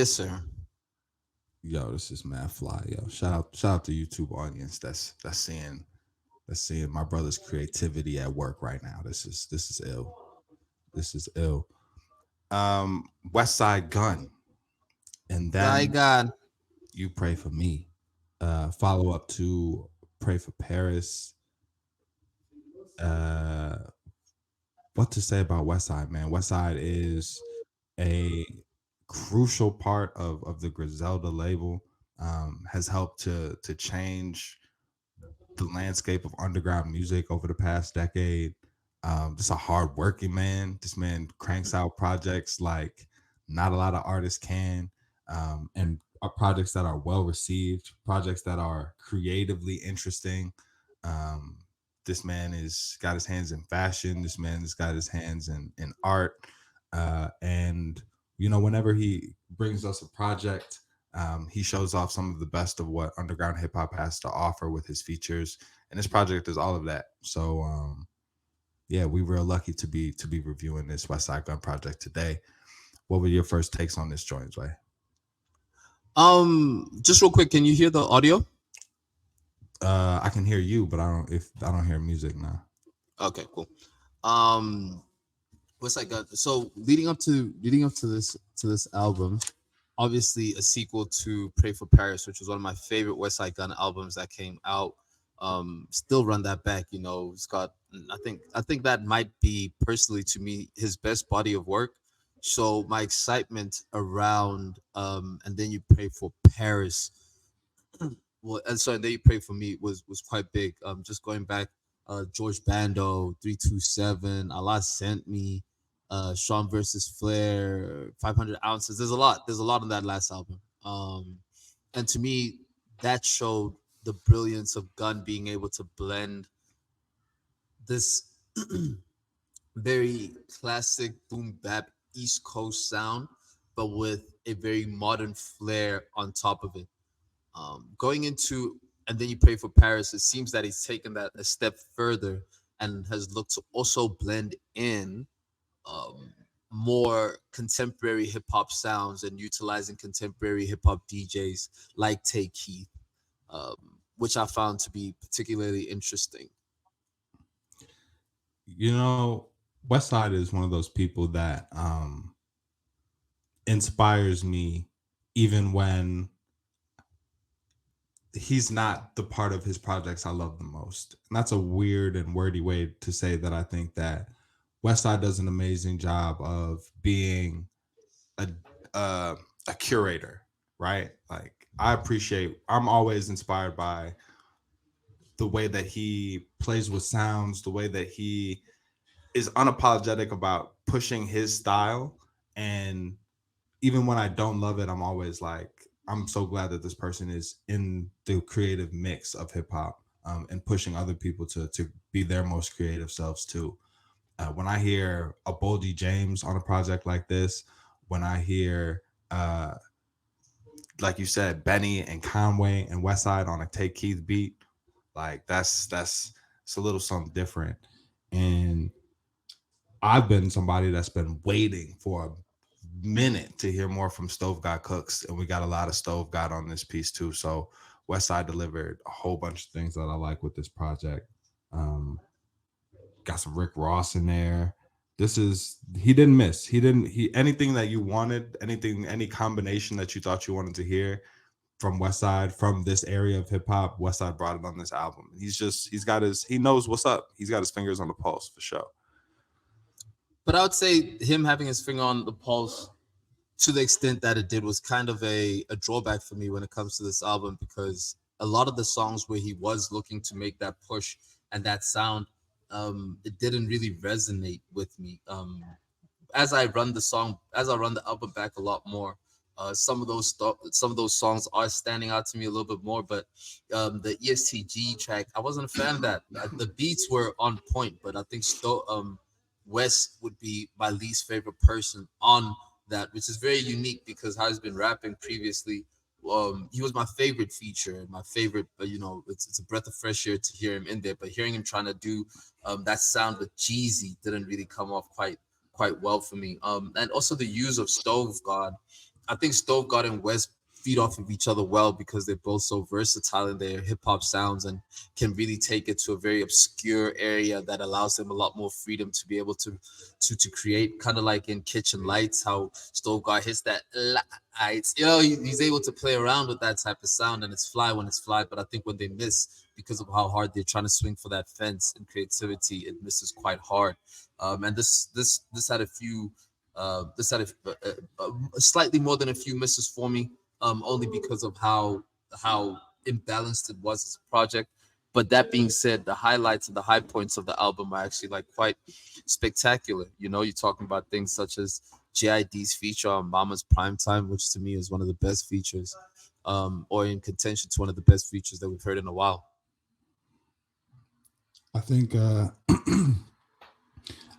Yes, sir. Yo, this is mad fly. Yo, shout out to YouTube audience that's seeing my brother's creativity at work right now. This is ill. This is ill. Westside Gun, and Thy then God. you pray for me. Follow up to pray for Paris. Uh, what to say about Westside, man? Westside is a crucial part of the Griselda label. Has helped to change the landscape of underground music over the past decade. Just a hardworking man. This man cranks out projects like not a lot of artists can, and are projects that are well received, projects that are creatively interesting. Um, this man has got his hands in fashion. This man has got his hands in art, and whenever he brings us a project, he shows off some of the best of what underground hip hop has to offer with his features, and this project is all of that. So, yeah, we were lucky to be reviewing this West Side Gun project today. What were your first takes on this joint, Way? Just real quick, can you hear the audio? I can hear you, but I don't hear music now. Okay, cool. Um, what's I got? So leading up to this album, obviously a sequel to Pray for Paris, which was one of my favorite West Side Gun albums that came out. Still run that back. It's got. I think that might be personally to me his best body of work. So my excitement around and then you pray for Paris. Well, and then you pray for me was quite big. Just going back, George Bando, 327, Allah sent me, Sean versus Flair, 500 ounces. There's a lot. There's a lot on that last album. And to me, that showed the brilliance of Gunn being able to blend this very classic boom bap East Coast sound, but with a very modern flair on top of it. Going into and then you pray for Paris, it seems that he's taken that a step further and has looked to also blend in um, more contemporary hip hop sounds and utilizing contemporary hip hop DJs like Tay Keith, which I found to be particularly interesting. You know, Westside is one of those people that inspires me, even when he's not the part of his projects I love the most. And that's a weird and wordy way to say that I think that Westside does an amazing job of being a uh, a curator, right? Like I'm always inspired by the way that he plays with sounds, the way that he is unapologetic about pushing his style. And even when I don't love it, I'm always like, I'm so glad that this person is in the creative mix of hip hop, and pushing other people to be their most creative selves too. When I hear a Boldy James on a project like this, when I hear, like you said, Benny and Conway and Westside on a Take Keith beat, like that's it's a little something different. And I've been somebody that's been waiting for a minute to hear more from Stove God Cooks, and we got a lot of Stove God on this piece too. So Westside delivered a whole bunch of things that I like with this project. Um, got some Rick Ross in there. This is he didn't miss. He anything that you wanted, any combination that you thought you wanted to hear from Westside, from this area of hip hop, Westside brought it on this album. He knows what's up. He's got his fingers on the pulse for sure. But I would say him having his finger on the pulse to the extent that it did was kind of a drawback for me when it comes to this album because a lot of the songs where he was looking to make that push and that sound, it didn't really resonate with me. As I run the album back a lot more, some of those songs are standing out to me a little bit more. But the ESTG track, I wasn't a fan of that. The beats were on point, but I think Wes would be my least favorite person on that, which is very unique because how he's been rapping previously. He was my favorite feature, my favorite. But it's a breath of fresh air to hear him in there. But hearing him trying to do that sound with Jeezy didn't really come off quite well for me. And also the use of Stove God. I think Stove God and West feed off of each other well because they're both so versatile in their hip hop sounds and can really take it to a very obscure area that allows them a lot more freedom to be able to create. Kind of like in Kitchen Lights, how Stove God hits that lights. He's able to play around with that type of sound and it's fly when it's fly. But I think when they miss because of how hard they're trying to swing for that fence and creativity, it misses quite hard. And this had a few this had slightly more than a few misses for me, only because of how imbalanced it was as a project. But that being said, the highlights and the high points of the album are actually like quite spectacular. You're talking about things such as JID's feature on Mama's Primetime, which to me is one of the best features, or in contention to one of the best features that we've heard in a while. I think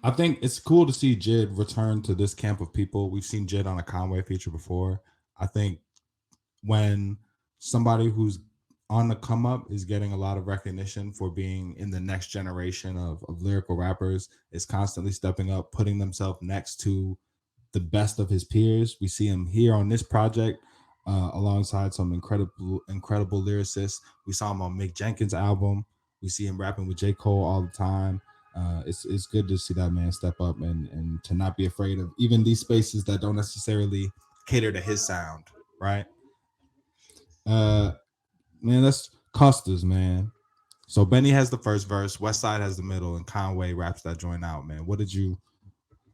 I think it's cool to see Jid return to this camp of people. We've seen Jid on a Conway feature before. I think when somebody who's on the come up is getting a lot of recognition for being in the next generation of lyrical rappers, is constantly stepping up, putting themselves next to the best of his peers. We see him here on this project alongside some incredible lyricists. We saw him on Mick Jenkins' album. We see him rapping with J. Cole all the time. It's good to see that man step up and to not be afraid of even these spaces that don't necessarily cater to his sound, right? Uh, Man, that's Custas, man. So Benny has the first verse, Westside has the middle, and Conway raps that joint out, man. What did you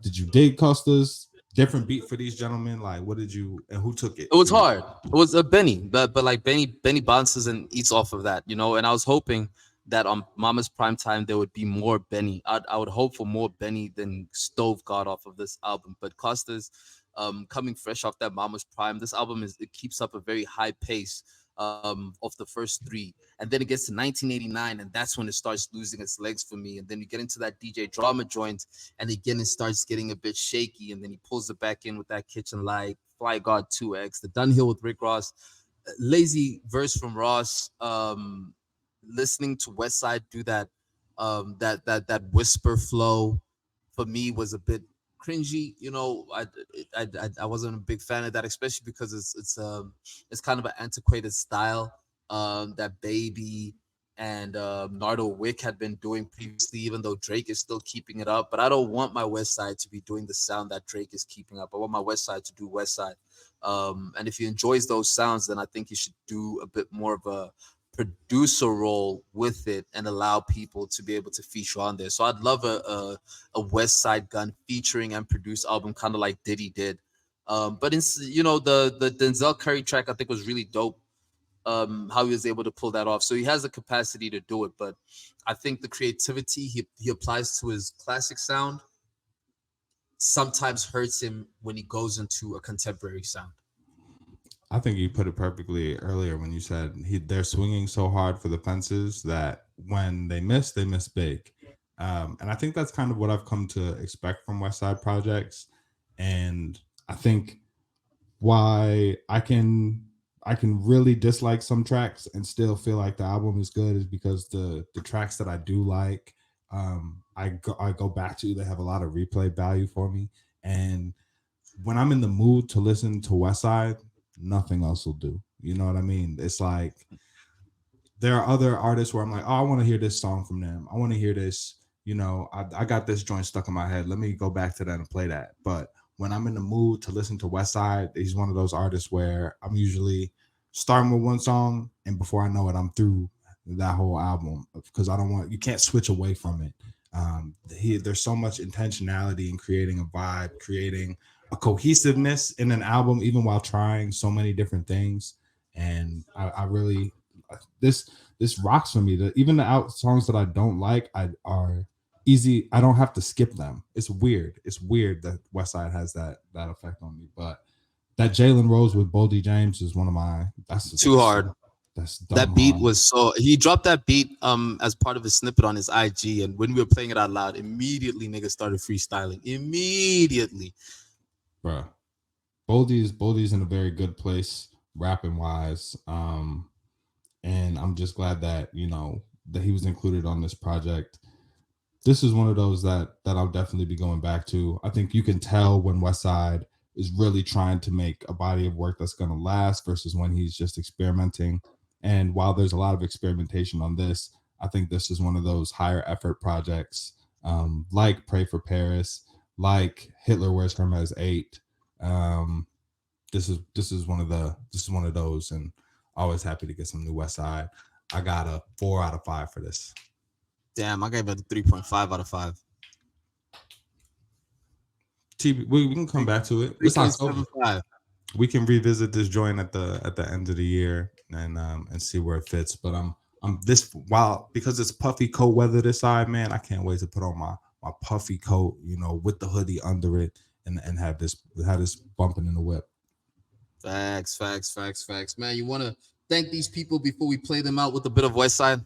dig Custas? Different beat for these gentlemen? Like, what did you and who took it It was for you? hard. It was a Benny, but like Benny bounces and eats off of that. And I was hoping that on Mama's Prime Time there would be more Benny. I would hope for more Benny than Stove got off of this album. But Costa's coming fresh off that Mama's Prime, this album it keeps up a very high pace of the first three, and then it gets to 1989, and that's when it starts losing its legs for me. And then you get into that DJ drama joint, and again it starts getting a bit shaky, and then he pulls it back in with that Kitchen Light, Fly God 2X, the Dunhill with Rick Ross, lazy verse from Ross, listening to Westside do that whisper flow for me was a bit cringy. I wasn't a big fan of that, especially because it's kind of an antiquated style that Baby and Nardo Wick had been doing previously, even though Drake is still keeping it up. But I don't want my West Side to be doing the sound that Drake is keeping up. I want my West Side to do West Side. And if he enjoys those sounds, then I think he should do a bit more of a producer role with it and allow people to be able to feature on there. So I'd love a West Side Gun featuring and produced album, kind of like Diddy did. But the Denzel Curry track I think was really dope. How he was able to pull that off. So he has the capacity to do it, but I think the creativity he applies to his classic sound sometimes hurts him when he goes into a contemporary sound. I think you put it perfectly earlier when you said they're swinging so hard for the fences that when they miss big. And I think that's kind of what I've come to expect from West Side projects. And I think why I can really dislike some tracks and still feel like the album is good is because the tracks that I do like, I go back to. They have a lot of replay value for me, and when I'm in the mood to listen to West Side, nothing else will do. You know what I mean? It's like there are other artists where I'm like, oh, I want to hear this song from them. I want to hear this. I got this joint stuck in my head. Let me go back to that and play that. But when I'm in the mood to listen to West Side, he's one of those artists where I'm usually starting with one song, and before I know it, I'm through that whole album because I don't want you can't switch away from it. There's so much intentionality in creating a vibe, creating a cohesiveness in an album, even while trying so many different things. And I really this this rocks for me. Even the out songs that I don't like, I are easy. I don't have to skip them. It's weird. It's weird that Westside has that effect on me. But that Jalen Rose with Boldy James is one of my. Too That's hard. so that's dumb That beat hard, was so he dropped that beat as part of his snippet on his IG, and when we were playing it out loud, immediately niggas started freestyling. Immediately. bro. Boldy's in a very good place rapping wise. And I'm just glad that that he was included on this project. This is one of those that I'll definitely be going back to. I think you can tell when Westside is really trying to make a body of work that's going to last versus when he's just experimenting. And while there's a lot of experimentation on this, I think this is one of those higher effort projects, like Pray for Paris, like Hitler Wears Hermes 8. Um, this is one of those, and always happy to get some new West Side. I got a 4 out of 5 for this. Damn, I gave it a 3.5 out of 5. We can come back to it. Three It's point October. seven five. We can revisit this joint at the end of the year and see where it fits. But I'm this while because it's puffy coat weather this side, man. I can't wait to put on my puffy coat, with the hoodie under it, and have this bumping in the whip. Facts, facts, facts, facts. Man, you want to thank these people before we play them out with a bit of West Side?